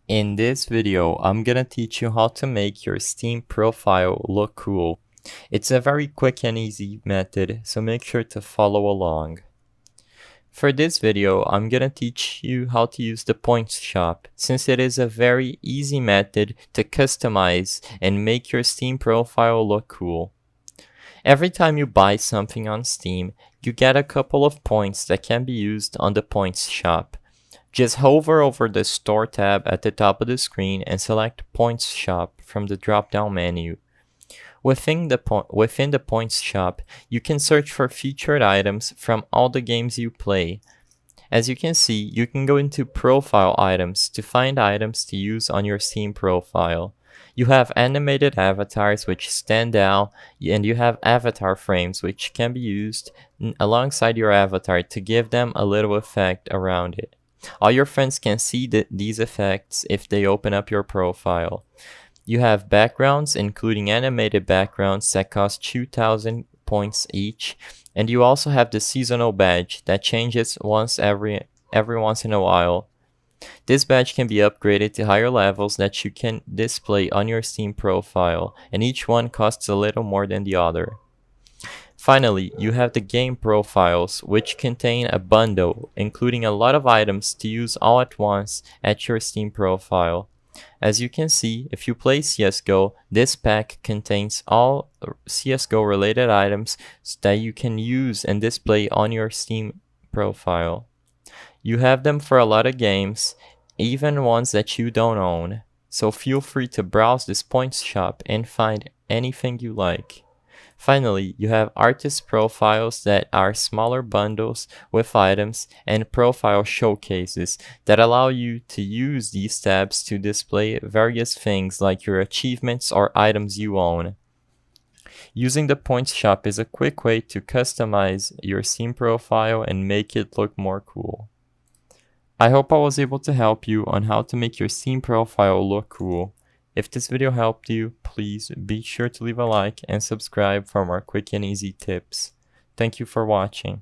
In this video, I'm gonna teach you how to make your Steam profile look cool. It's a very quick and easy method, so make sure to follow along. For this video, I'm gonna teach you how to use the points shop, since it is a very easy method to customize and make your Steam profile look cool. Every time you buy something on Steam, you get a couple of points that can be used on the points shop. Just hover over the Store tab at the top of the screen and select Points Shop from the drop-down menu. Within the Points Shop, you can search for featured items from all the games you play. As you can see, you can go into Profile Items to find items to use on your Steam profile. You have animated avatars which stand out, and you have avatar frames which can be used alongside your avatar to give them a little effect around it. All your friends can see these effects if they open up your profile. You have backgrounds, including animated backgrounds that cost 2,000 points each, and you also have the seasonal badge that changes every once in a while. This badge can be upgraded to higher levels that you can display on your Steam profile, and each one costs a little more than the other. Finally, you have the game profiles, which contain a bundle, including a lot of items to use all at once at your Steam profile. As you can see, if you play CSGO, this pack contains all CSGO related items that you can use and display on your Steam profile. You have them for a lot of games, even ones that you don't own, so feel free to browse this points shop and find anything you like. Finally, you have artist profiles that are smaller bundles with items and profile showcases that allow you to use these tabs to display various things like your achievements or items you own. Using the points shop is a quick way to customize your Steam profile and make it look more cool. I hope I was able to help you on how to make your Steam profile look cool. If this video helped you, please be sure to leave a like and subscribe for more quick and easy tips. Thank you for watching.